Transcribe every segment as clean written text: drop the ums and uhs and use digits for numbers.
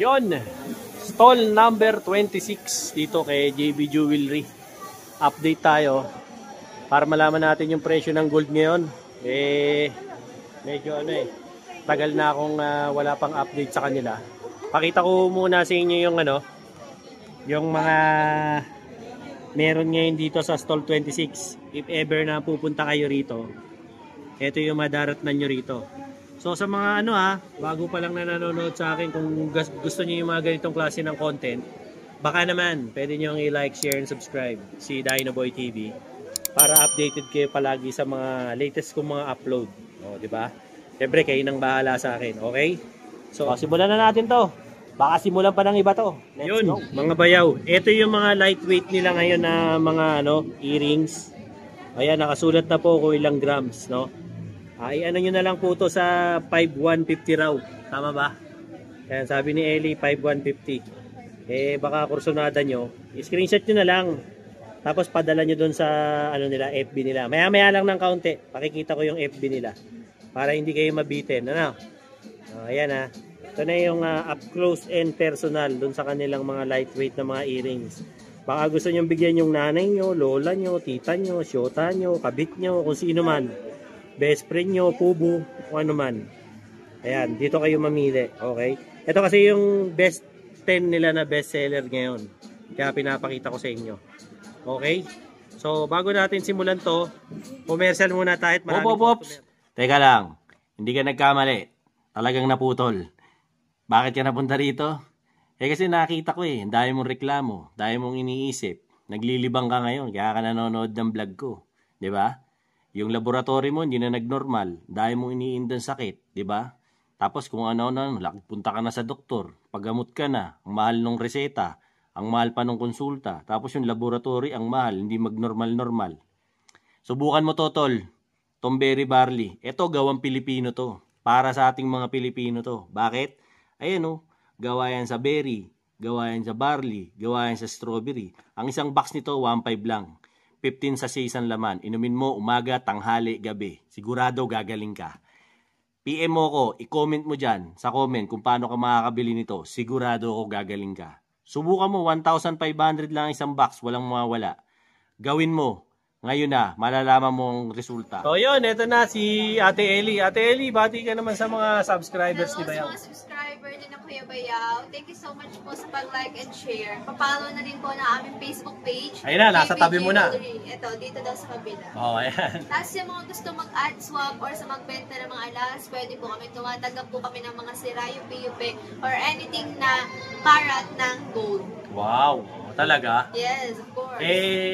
Yon, stall number 26 dito kay JB Jewelry. Update tayo para malaman natin yung presyo ng gold ngayon. Medyo tagal na akong wala pang update sa kanila. Pakita ko muna sa inyo yung yung mga meron ngayon dito sa stall 26. If ever na pupunta kayo rito, ito yung madaratnan nyo rito. So sa mga bago pa lang na nanonood sa akin, kung gusto niyo yung mga ganitong klase ng content, baka naman pwede niyo i-like, share, and subscribe si Dinoboy TV para updated kayo palagi sa mga latest kong mga upload. O, di ba? Siyempre kayo nang bahala sa akin, okay? So simulan na natin to. Baka simulan pa ng iba to. Let's go. Mga bayaw, ito yung mga lightweight nila ngayon na mga earrings. Ayan, nakasulat na po kung ilang grams, no? Ay, nyo na lang po to sa 5,150 raw. Tama ba? Ayan, sabi ni Ellie, 5,150. Baka kursunada nyo. I-screenshot nyo na lang. Tapos padala nyo dun sa nila, FB nila. Maya-maya lang ng kaunti. Pakikita ko yung FB nila. Para hindi kayo mabitin. Ayan Ito na yung up close and personal dun sa kanilang mga lightweight na mga earrings. Baka gusto nyo bigyan yung nanay nyo, lola nyo, tita nyo, syota nyo, kabit nyo, kung sino man. Best friend nyo, pubo, kung ano man. Ayan, dito kayo mamili. Okay? Ito kasi yung best 10 nila na best seller ngayon. Kaya pinapakita ko sa inyo. Okay? So, bago natin simulan to, commercial muna tayo at maraming customer. Teka lang, hindi ka nagkamali. Talagang naputol. Bakit ka napunta rito? Kasi nakita ko ang dami mong reklamo, dami mong iniisip. Naglilibang ka ngayon, kaya ka nanonood ng vlog ko. 'Di ba? Yung laboratory mo hindi na nagnormal, dahil mong iniindang sakit, di ba? Tapos kung punta ka na sa doktor, paggamot ka na, ang mahal ng reseta, ang mahal pa ng konsulta, tapos yung laboratory ang mahal, hindi magnormal-normal. Subukan mo to, tol, Tom Berry Barley. Ito gawang Pilipino to, para sa ating mga Pilipino to. Bakit? Ayan gawa yan sa berry, gawa yan sa barley, gawa yan sa strawberry. Ang isang box nito, 1.5 lang. 15 sa isang laman. Inumin mo umaga, tanghali, gabi. Sigurado gagaling ka. PM mo ko, i-comment mo dyan sa comment kung paano ka makakabili nito. Sigurado ako gagaling ka. Subukan mo, 1,500 lang isang box, walang mawawala. Gawin mo. Ngayon na, malalaman mo ang resulta. So yun, eto na si Ate Ellie. Ate Ellie, bati ka naman sa mga subscribers ni Bayaw. Sa mga subscriber din ng Kuya Bayaw. Thank you so much po sa pag-like and share. Papalo na din po na aming Facebook page. Ayun na, nasa tabi mo na. Ito, dito daw sa kabila. Ayan. Tapos yung mga gusto mag-add, swap, or sa magbenta ng mga alas, pwede po kami tumatanggap po kami ng mga sira, yupi-yupi, or anything na karat ng gold. Wow. Talaga? Yes, of course.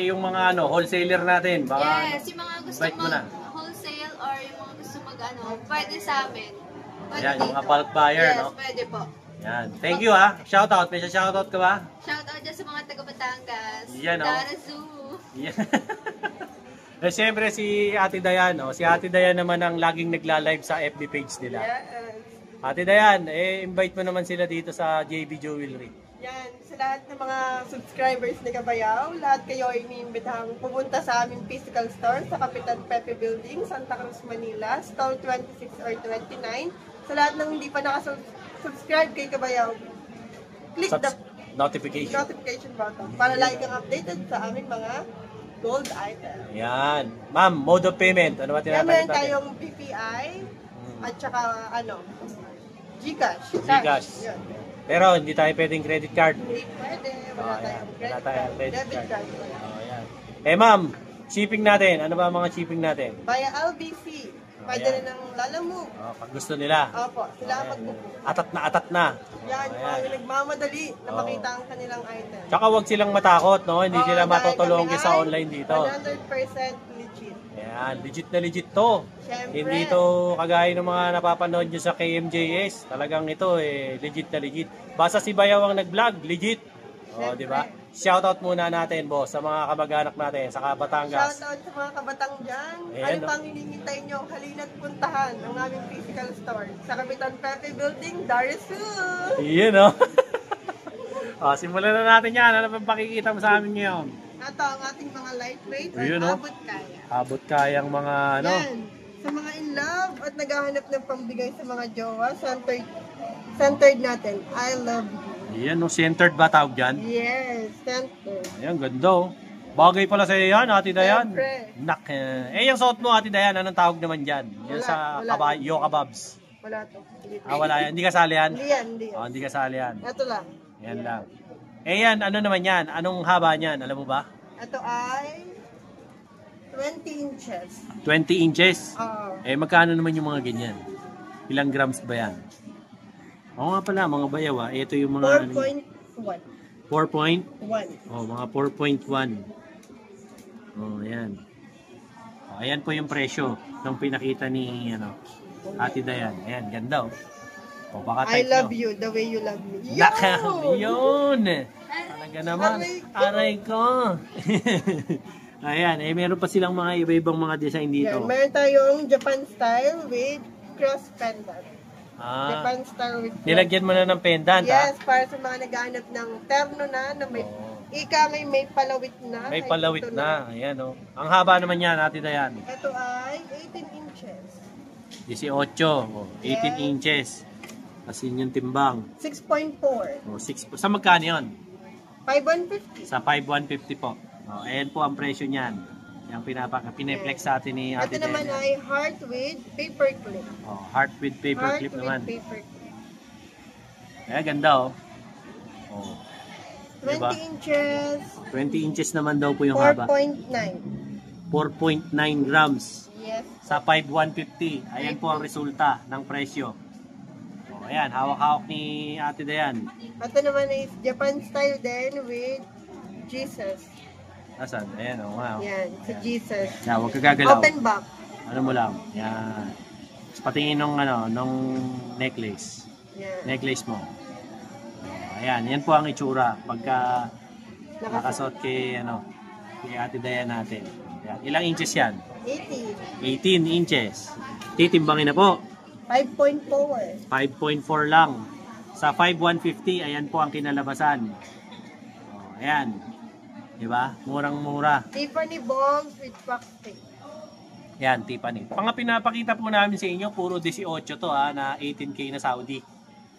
Yung mga wholesaler natin, baka yes, yung mga gusto mag-wholesale or yung mga gusto pwede sa amin. Pwede yan, dito. yung mga bulk buyer, yes, pwede po. Yan. Thank you Shoutout. May shoutout ka ba? Shoutout dyan sa mga taga Batangas. Yan Dara Zoo. Yan. Siyempre si Ate Dayan, Si Ate Dayan naman ang laging nagla-live sa FB page nila. Yes. Ate Dayan, invite mo naman sila dito sa JB Jewelry. Yan, sa lahat ng mga subscribers ni Kabayaw, lahat kayo ay iniimbitahang pumunta sa aming physical store sa Kapitan Pepe Building, Santa Cruz, Manila, stall 26 or 29. Sa lahat ng hindi pa nakasubscribe kay Kabayaw, click the notification button para lagi kang updated sa aming mga gold items. Yan. Ma'am, mode of payment. Ano ba tinatanong natin? Yan, tayong BPI at saka Gcash. Gcash. Yan. Pero hindi tayo pwedeng credit card. Hindi pwede. Wala tayong credit card. Yan. Ma'am, shipping natin. Ano ba ang mga shipping natin? Via LBC. Pwede rin ng Lalamove. Pag gusto nila. Opo, sila ang magbubook. Atat na. Yan, mga nagmamadali na makita ang kanilang item. Tsaka huwag silang matakot, Hindi sila matutulungan sa online dito. 100% legit. Yan, legit to. Siyempre. Hindi to kagaya ng mga napapanood nyo sa KMJS. Talagang ito, legit na legit. Basta si Bayaw ang nag-vlog, legit. Di ba? Shoutout muna natin, boss, sa mga kamag-anak natin sa Batangas. Shoutout sa mga kabatang dyan. Ayan, ano pang hinihintay nyo? Halina't puntahan ang aming physical store sa Kapitan Pepe Building, Dar es Salaam. Iyan, simulan na natin yan. Ano pang pakikita mo sa amin ngayon? Ito ang ating mga lightweight or Ayun, abot kaya. Abot kayang mga Yan. Sa mga in love at naghahanap ng pambigay sa mga jowa, centered natin. I love you. Ayan, no, centered ba tawag dyan? Yes, centered. Ayan, ganda oh. Bagay pala sa iyo yan, Ate Dayan. Siyempre. Nak, yung suot mo, Ate Dayan, anong tawag naman dyan? Yan sa wala. Yoka Bobs. Wala to. Wala yan. Hindi ka sali yan? Hindi yan, hindi yan. Oh, hindi ka sali yan. Ito lang. Yan lang. Yan, ano naman yan? Anong haba niyan? Alam mo ba? Ito ay 20 inches. 20 inches. Oo. Magkano naman yung mga ganyan? Ilang grams ba yan? Oo nga pala, mga bayaw ah. Ito yung mga... 4.1. 4.1? Oh, mga 4.1. Oh, ayan. Oh, ayan po yung presyo ng pinakita ni Ate Dayan. Ayan, ganda oh. Oh, baka I type love nyo. you the way you love me. Naka, yun! Talaga naman. Aray ko. Ayan, meron pa silang mga iba-ibang mga design dito. Yan, meron tayong Japan style with cross pendant. Japan style with cross. Nilagyan mo na ng pendant, Yes, para sa mga naghahanap ng terno na may ika may palawit na. May palawit na. Ayan, oh. Ang haba naman yan, Ate Dayan. Ito ay 18 inches. 18, oh, 18 Yes. inches. Kasi yung timbang. 6.4. Oh, 6. Sa magkano yun? 5,150. Sa 5,150 po. Oh, ayan po ang presyo niyan. Yung pineflex sa atin ni Ate Ito naman Dayan. ay heart with paper clip. Oh, heart with paper clip naman. Paper clip. Ayan, ganda oh. Oh. 20 Diba? inches. 20 inches naman daw po yung haba. 4.9. 4.9 grams. Yes. Sa 5,150. Ayan po ang resulta ng presyo. Oh, ayan, hawak-hawak ni Ate Dayan. Ito naman is Japan style din with Jesus. Asan? Ayan, oh, wow. Yan, si Jesus. Yan, huwag ka gagalaw. Open back. Ano mo lang. Yan. Tapos patingin nung necklace. Yan. Necklace mo. Oh, ayan, yan po ang itsura pagka nakasuot kay Ate Dayan natin. Yan. Ilang inches yan? 80. 18 inches. Titimbangin na po. 5.4. 5.4 lang. Sa 5,150, ayan po ang kinalabasan. Oh, ayan. Diba? Murang-mura. Tiffany bombs with box tape. Yan, Tiffany. Pang pinapakita po namin sa inyo, puro 18 to na 18K na Saudi.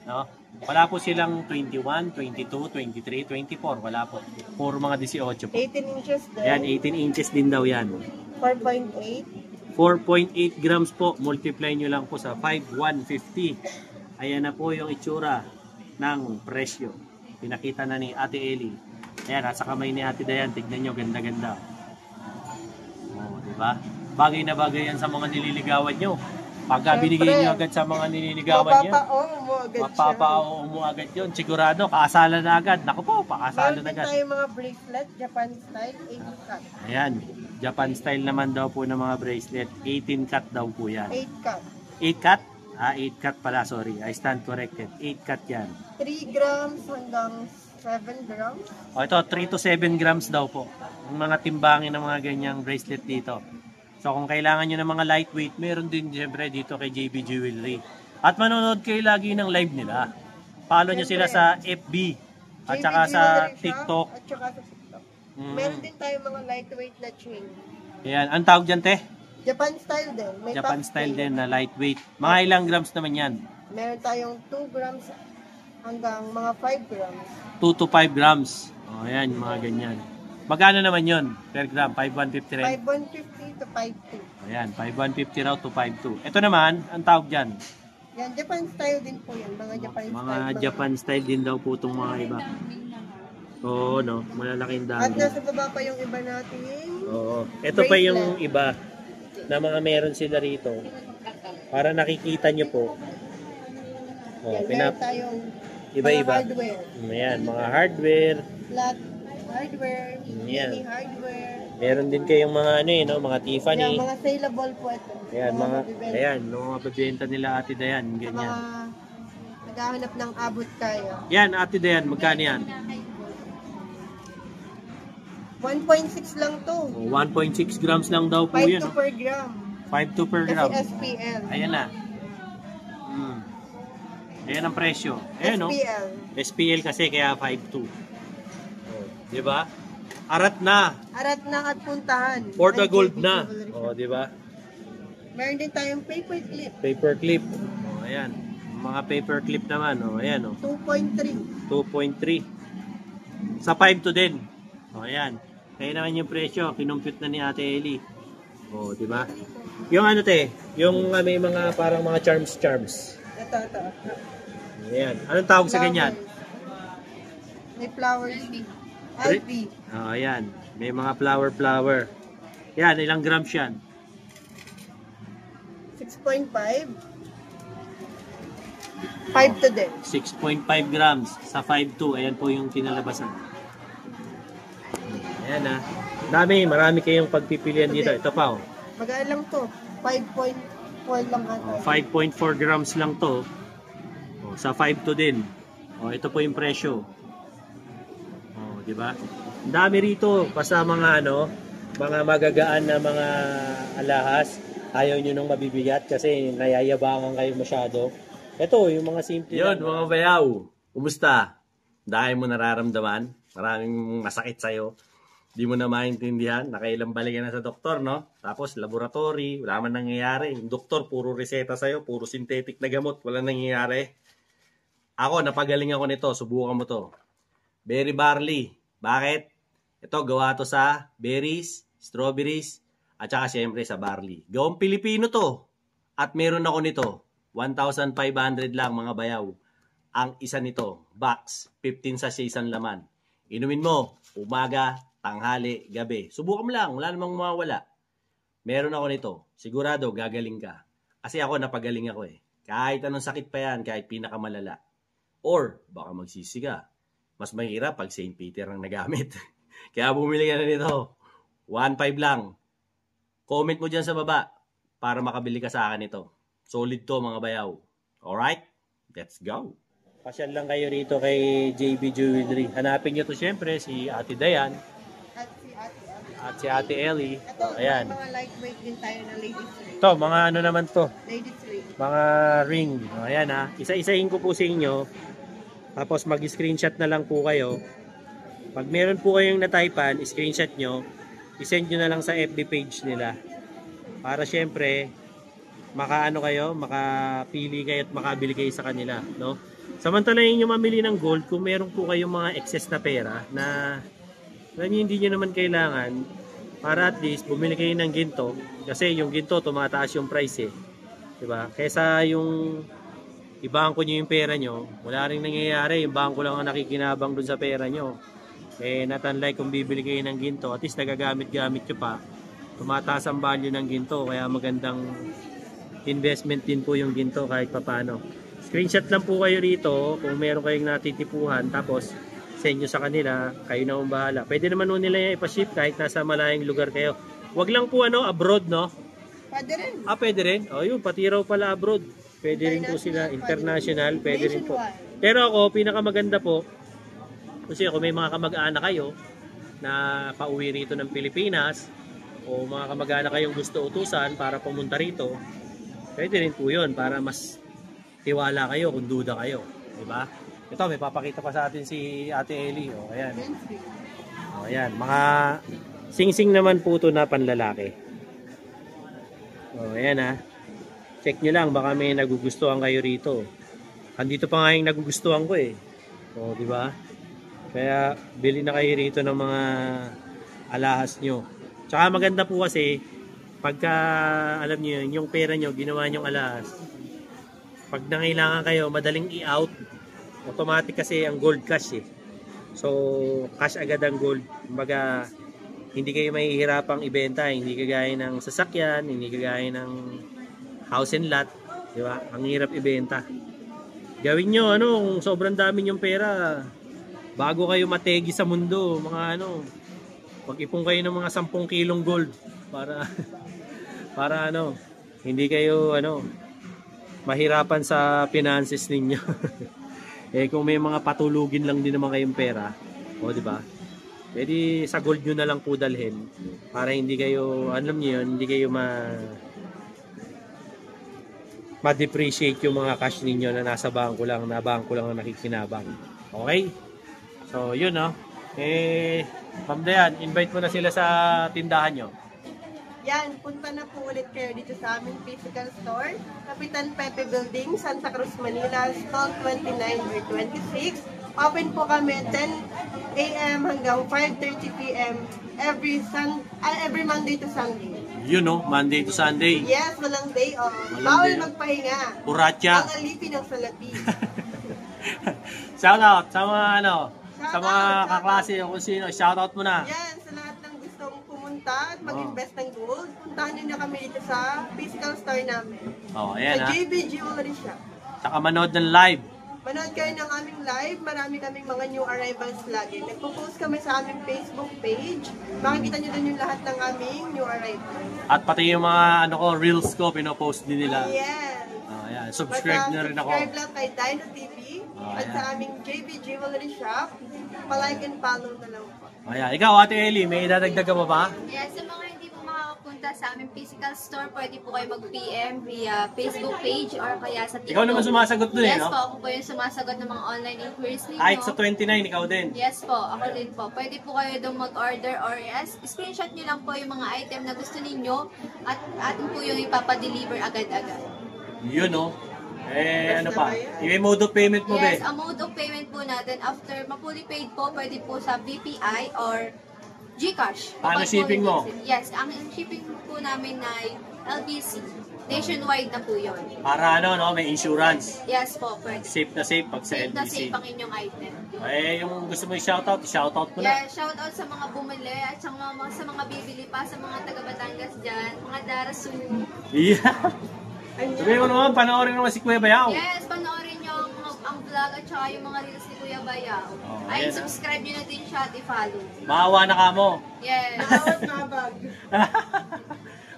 No? Wala po silang 21, 22, 23, 24. Wala po. Puro mga 18 po. 18 inches din. Ayan, 18 inches din daw yan. 4.8. 4.8 grams po. Multiply nyo lang po sa 5,150. Ayan na po yung itsura ng presyo. Pinakita na ni Ate Ellie. Ayan, nasa kamay ni Ate Dayan. Tignan nyo, ganda-ganda. Oh, diba? Bagay na bagay yan sa mga nililigawan nyo. Pagka binigay nyo agad sa mga nililigawan nyo, mapapao mo agad yun. Sigurado, kaasalan na agad. Naku po, pakaasalan na agad. Meron tayo mga bracelet, Japan style, 18 cut. Ayan, Japan style naman daw po ng mga bracelet. 18 cut daw po yan. 8 cut. 8 cut? 8 cut pala, sorry. I stand corrected. 8 cut yan. 3 grams hanggang 7 grams. O ito, 3 to 7 grams daw po. Ang mga timbangin ng mga ganyang bracelet dito. So kung kailangan nyo ng mga lightweight, meron din siyempre dito kay JB Jewelry. At manonood kayo lagi ng live nila. Follow nyo sila sa FB at saka sa TikTok. At saka sa TikTok. Meron din tayo mga lightweight na chain. Ayan, ang tawag dyan, te? Japan style din. May Japan top style chain. din na lightweight. Mga ilang grams naman yan? Meron tayong 2 grams hanggang mga 5 grams. 2 to 5 grams. O, ayan, yung mga ganyan. Magkano naman yun per gram? 5,150 rin? 5,150 to 5,200. Ayan, 5,150 raw to 5,200. Ito naman, ang tawag dyan? Yan, Japan style din po yan. Mga Japan Mga style. Japan style din daw po itong mga iba. Oo, no? Malalaking At dami. nasa baba pa yung iba natin. Oo. Ito pa yung iba na mga meron sila rito. Para nakikita nyo po. Oh, Yan, meron tayong iba-iba. mga hardware. Ayan, mga hardware. Flat hardware, Yan. mini hardware. Meron din kayong mga mga Tiffany. Yan, mga saleable po ito. Ayan, mga mabibenta. ayan, mga mabibenta nila Ate Dayan, Sa ganyan. mga naghahanap ng abot kaya. Yan, Ate Dayan, magkano yan? 1.6 lang to. Oh, 1.6 grams lang daw po 5 yan. to per gram. 5.2 per Kasi gram. SPL. Ayan na. Ayan ang presyo. Ayan, no? SPL. SPL kasi kaya 5.2. Oh, di ba? Arat na. Arat na at puntahan. For the Ay, gold JB na. Jewelry. Oh, di ba? Meron din tayong paper clip. Paper clip. O, ayan. Mga paper clip naman. O, ayan. O. 2.3. 2.3. Sa 5 to din. O, ayan. Kaya naman yung presyo. Kinumpute na ni Ate Ellie. O, di ba? Yung ano te, yung may mga parang mga charms. Ito. Ayan. Anong tawag sa ganyan? May flowers. Alpi. O, ayan. May mga flower. Yan, ilang grams yan? 6.5. 5 to din. 6.5 grams sa 5.2. Ayan po yung kinalabasan. Ayan ha. Marami kayong pagpipilian dito. Ito pa oh. Magaan lang to. 5.4 lang ata. 5.4 grams lang to. Oh, sa 5.2 din. Oh, ito po yung presyo. Oh, di ba? Ang dami rito. Basta mga mga magagaan na mga alahas. Ayaw nyo nung mabibigat kasi nayayabangan kayo masyado. Ito, yung mga simple. Yun, mga bayaw. Kumusta? Dahil mo nararamdaman, maraming masakit sa'yo. Di mo na maintindihan, nakailang balikan na sa doktor, no? Tapos, laboratory, wala man nangyayari. Yung doktor, puro reseta sa'yo, puro synthetic na gamot, wala nangyayari. Ako, napagaling ako nito, subukan mo to. Berry barley. Bakit? Ito, gawa to sa berries, strawberries, at saka siyempre sa barley. Gawang Pilipino to. At meron ako nito. 1,500 lang mga bayaw. Ang isa nito, box, 15 sachet isang laman. Inumin mo, umaga, tanghali, gabi. Subukan mo lang, wala namang mawawala. Meron ako nito. Sigurado, gagaling ka. Kasi ako, napagaling ako eh. Kahit anong sakit pa yan, kahit pinakamalala. Or, baka magsisiga. Mas mahirap pag St. Peter ang nagamit. Kaya bumili ka na nito. 1,500 lang. Comment mo dyan sa baba para makabili ka sa akin ito. Solid to mga bayaw. Alright? Let's go. Pasyal lang kayo rito kay JB Jewelry. Hanapin nyo to syempre si Ate Dayan At si Ate. at si Ate Ellie. Ito, Ayan. mga lightweight din tayo na ladies ring. Ito, mga ano naman to. Ladies ring. Mga ring. Ayan ha. Isa-isahin ko po sa inyo. Tapos mag-screenshot na lang po kayo. Pag meron po kayong na-typean, screenshot nyo. I-send nyo na lang sa FB page nila. Para syempre, makaano kayo, makapili kayo at makabili kayo sa kanila. No? Samantalahin nyo mamili ng gold kung meron po kayong mga excess na pera na hindi nyo naman kailangan para at least bumili kayo ng ginto. Kasi yung ginto, tumataas yung price eh. Diba? Kesa yung ibangko nyo yung pera nyo, wala rin nangyayari. Yung bangko lang ang nakikinabang dun sa pera nyo. Eh, not unlike kung bibili kayo ng ginto, at least nagagamit-gamit nyo pa, tumataas ang value ng ginto, kaya magandang investment din po yung ginto kahit papano. Screenshot lang po kayo rito kung meron kayong natitipuhan, tapos send nyo sa kanila, kayo na ang bahala. Pwede naman nila yung ipaship kahit nasa malayong lugar kayo. Wag lang po abroad, no? Pwede rin. Pwede rin. O yun, pati raw pala abroad. Pwede rin po sila, international, pwede rin po. Pero ako, pinakamaganda po, kasi kung may mga kamag-anak kayo na pauwi rito ng Pilipinas o mga kamag-anak kayong gusto utusan para pumunta rito, pwede rin po yun para mas tiwala kayo kung duda kayo. Diba? Ito, may papakita pa sa atin si Ate Ellie. O, ayan. O, ayan. Mga sing-sing naman po ito na panlalaki. O, ayan ha. Check nyo lang, baka may nagugustuhan kayo rito. Andito pa nga yung nagugustuhan ko eh. O, diba? Kaya bili na kayo rito ng mga alahas nyo. Tsaka maganda po kasi pagka alam nyo yun, yung pera nyo ginawa nyong alahas, pag nangailangan kayo madaling i-out, automatic kasi ang gold cash eh. So cash agad ang gold. Kumbaga hindi kayo mahihirapang ibenta, hindi kagaya ng sasakyan, hindi kagaya ng house and lot, di ba? Ang hirap ibenta. Gawin nyo kung sobrang dami yung pera, bago kayo mategi sa mundo, mga mag-ipon kayo ng mga 10 kilong gold para para hindi kayo mahirapan sa finances ninyo. Eh kung may mga patulugin lang din naman kayong pera, di ba? Pwede sa gold nyo na lang po dalhin para hindi kayo, hindi kayo ma-depreciate yung mga cash ninyo na nasa bangko lang, ang nakikinabang. Okay? So, yun Ma'am Dayan, invite mo na sila sa tindahan nyo. Yan, punta na po ulit kayo dito sa aming physical store, Kapitan Pepe Building, Santa Cruz, Manila, stall 29 or 26. Open po kami 10 a.m. hanggang 5:30 p.m. every Monday to Sunday. You know, Monday to Sunday. Yes, walang day off. Walang Bawal day off. magpahinga. Puratya. Ang alipin ng salapi. Shout out sa mga ano, sa Shout mga out, kaklase o kung sino, shout out mo na. Yan, sa lahat ng gustong pumunta at mag-invest ng gold, puntahan nyo na kami dito sa physical store namin. Oh, Sa ayan ha. JB Jewelry Shop. Saka manood ng live. Manood kayo ng aming live. Marami kaming mga new arrivals lagi. Nagpo-post kami sa aming Facebook page. Makikita nyo doon yung lahat ng aming new arrivals. At pati yung mga ano ko, reels ko, pinopost din nila. Yes! Oh, ayan. Subscribe na rin ako. Subscribe lang kay Dino TV Oh, at ayan. sa aming JB Jewelry Shop. Pa-like and follow na lang po. Ayan. Ikaw, Ate Ellie, may idadagdag ka pa ba? Yes, sa mga hindi po makakapunta sa aming physical store, pwede po kayo mag-PM via Facebook page or kaya sa TikTok. Ikaw naman sumasagot dun eh, Yes no? po, ako po yung sumasagot ng mga online inquiries ninyo. Kahit sa 29, ikaw din. Yes po, ako din po. Pwede po kayo doon mag-order or screenshot nyo lang po yung mga item na gusto ninyo at atin po yung ipapadeliver agad-agad. Yun, no? Eh, ano pa? Yung mode of payment mo, Yes, be? ang mode of payment po natin, after ma-fully paid po, pwede po sa BPI or GCash. Paano Kapag po shipping mo? Yes, ang shipping po namin ay LBC. Nationwide na po yun. Para ano, no? May insurance. Yes po, pwede. Safe na safe pag sa Safe na LBC. safe ang inyong item. Eh, yung gusto mo i-shoutout, i-shoutout mo na. Yeah, shout out sa mga bumili at sa mga bibili pa, sa mga taga Batangas dyan, mga Darasu. Yeah. Sabihin mo naman, panoorin naman si Kuya Bayaw. Yes, panoorin nyo ang vlog at saka yung mga reels ni Kuya Bayaw. Oh, Ay, ayan, subscribe nyo na din siya at i-follow. Maawa na ka mo. Yes. Bawat mabag.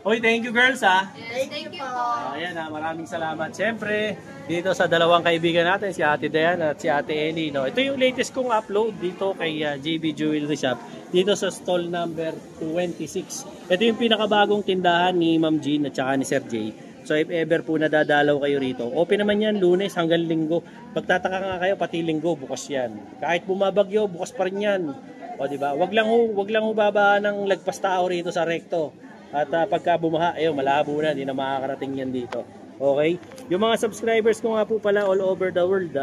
Uy, thank you girls ha. Yes, thank you po. Ayan ha, maraming salamat. Siyempre, dito sa dalawang kaibigan natin, si Ate Diana at si Ate Ellie. No? Ito yung latest kong upload dito kay JB Jewelry Shop. Dito sa stall number 26. Ito yung pinakabagong tindahan ni Ma'am Jean at saka ni Sir Jay. So if ever po nadadalaw kayo rito, open naman yan Lunes hanggang Linggo. Pagtataka nga kayo, pati Linggo bukas yan. Kahit bumabagyo, bukas pa rin yan. O di ba? Wag lang ho babaan ng lagpas tao rito sa rekto. At pagka bumaha, malabo na, hindi na makakarating yan dito. Okay? Yung mga subscribers ko nga po pala all over the world,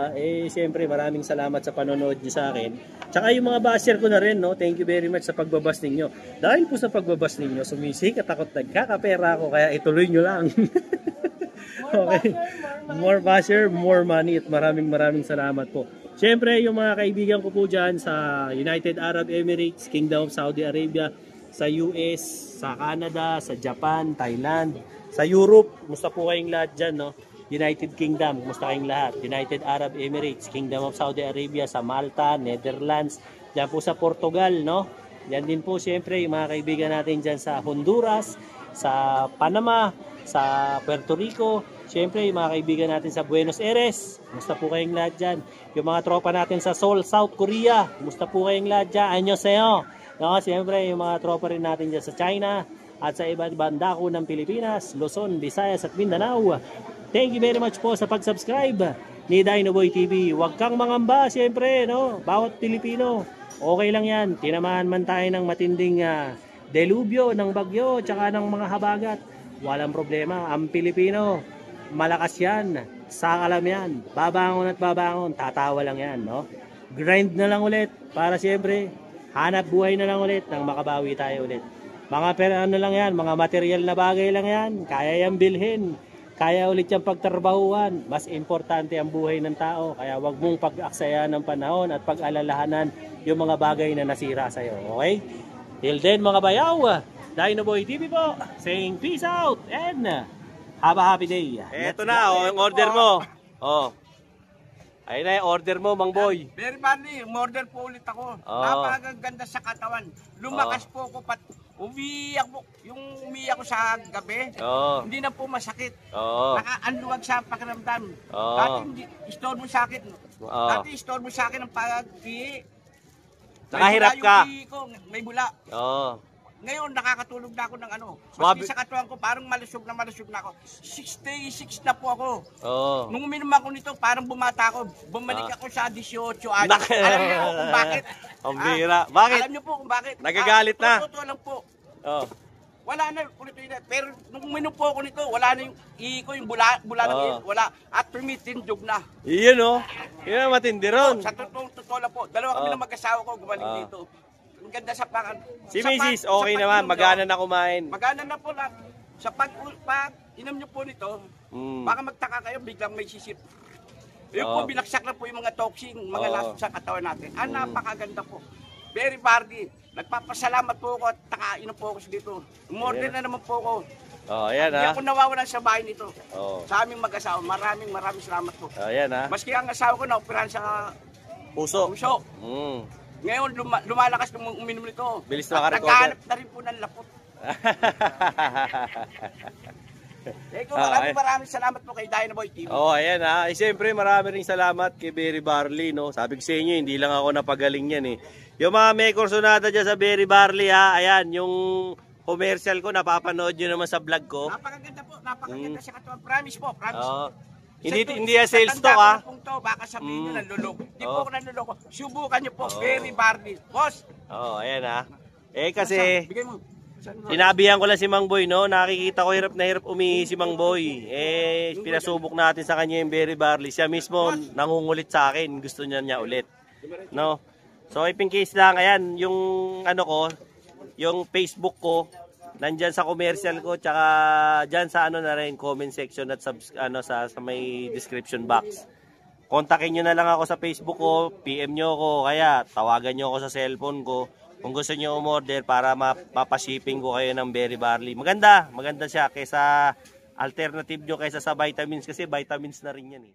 siyempre maraming salamat sa panonood niyo sa akin. Tsaka yung mga basher ko na rin, no? Thank you very much sa pagbabas ninyo. Dahil po sa pagbabas ninyo, sumisikat ako, nagkakapera ako, kaya ituloy nyo lang. Okay? More basher, more money, at maraming salamat po. Siyempre, yung mga kaibigan ko po dyan sa United Arab Emirates, Kingdom of Saudi Arabia, sa US, sa Canada, sa Japan, Thailand, sa Europe, kumusta po kayong lahat dyan, no? United Kingdom, kumusta kayong lahat? United Arab Emirates, Kingdom of Saudi Arabia, sa Malta, Netherlands, dyan po sa Portugal, no? Yan din po siyempre yung mga kaibigan natin dyan sa Honduras, sa Panama, sa Puerto Rico, siyempre yung mga kaibigan natin sa Buenos Aires, kumusta po kayong lahat dyan? Yung mga tropa natin sa Seoul, South Korea, kumusta po kayong lahat dyan? Annyeonghaseyo! No, siyempre yung mga tropa rin natin dyan sa China at sa iba't ibang dako ng Pilipinas, Luzon, Visayas at Mindanao. Thank you very much po sa pag-subscribe ni Dinoboy TV. Huwag kang mangamba, siyempre, no? Bawat Pilipino, okay lang yan. Tinamaan man tayo ng matinding delubyo, ng bagyo, tsaka ng mga habagat. Walang problema. Ang Pilipino, malakas yan. Sakalam yan. Babangon at babangon. Tatawa lang yan, no? Grind na lang ulit para siyempre hanap buhay na lang ulit nang makabawi tayo ulit. Mga lang yan, mga material na bagay lang yan. Kaya yan bilhin. Kaya ulit yung pagtrabahuan. Mas importante ang buhay ng tao. Kaya wag mong pag-aksaya ng panahon at pag-alalahanan yung mga bagay na nasira sa'yo. Okay? Till then mga bayaw, Dinoboy TV po, saying peace out and have a happy day. Eto na, yung order mo. Oh. Ayun na yung order mo, Mang Boy. Very funny, umorder po ulit ako. Oo. Napakaganda sa katawan. Lumakas po ako, umiyak po. Yung umiyak ko sa gabi, Oo. hindi na po masakit. Oo. Nakaanluwag sa pakiramdam. Oo. Dati store mo sa akin. Oo. Dati store mo sa akin ang pag-ihi. Nakahirap May bula ka. yung ihi ko, may bula. Oo. Ngayon, nakakatulog na ako ng ano. Swabe. Maski sa katawan ko, parang malusog na ako. 66 na po ako. Oo. Nung uminom ako nito, parang bumata ako. Bumalik ako sa 18 anos. Nak- Alam niyo po kung bakit? Ang bira. Bakit? Alam niyo po kung bakit? Nagagalit na? Totoo lang po. Oo. Wala na ulit yun. Pero nung uminom po ako nito, wala na yung iko, yung bula ng wala. At tumitindog na. Iyon oh. Yun ang matindi ron. Sa totoo lang po, dalawa kami ng mag-asawa ko gumaling dito. Ang ganda sa pangan. Si Mrs. okay naman, magana na kumain. Magana na po lang. Sa pag inom nyo po nito, baka magtaka kayo, biglang may sisip. Yun po, binaksak na po yung mga toxin, mga laso sa katawan natin. Napakaganda po. Very party. Nagpapasalamat po ako at nakainom po ako dito. Umorder na naman po ako. Ayan Hindi ha. ako nawawalan sa bahay nito. Oh. Sa aming mag-asawa, maraming salamat po. Ayan ha. Maski ang asawa ko na-operahan sa Puso. puso. Ngayon, lumalakas nung uminom nito. Bilis At makarecover. naghahanap na rin po ng lapot. Maraming salamat po kay Dynaboy TV. Ayan ha. Siyempre marami ring salamat kay Berry Barley, no. Sabi ko sa inyo, hindi lang ako napagaling yan eh. Yung mga may kursonada dyan sa Berry Barley ha, ayan, yung commercial ko, napapanood nyo naman sa vlog ko. Napakaganda po, napakaganda sa katawan. Promise po, promise. Hindi yan sales talk ha. Baka sabihin nyo nanluloko. Hindi po ako nanluloko. Subukan nyo po, Berry Barley. Boss! Ayan ha. Kasi, bigay mo. sinabihan ko lang si Mang Boy, no? Nakikita ko hirap na hirap umihi si Mang Boy. Pinasubok natin sa kanya yung Berry Barley. Siya mismo nangungulit sa akin. Gusto niya ulit. No? So, in case lang, ayan, yung ano ko, yung Facebook ko, nandyan sa commercial ko, tsaka dyan sa ano na rin, comment section at sa may description box. Kontakin nyo na lang ako sa Facebook ko, PM nyo ako, kaya tawagan nyo ako sa cellphone ko. Kung gusto nyo umorder para mapashipping ko kayo ng Berry Barley. Maganda siya kaysa alternative nyo kaysa sa vitamins kasi vitamins na rin yan eh.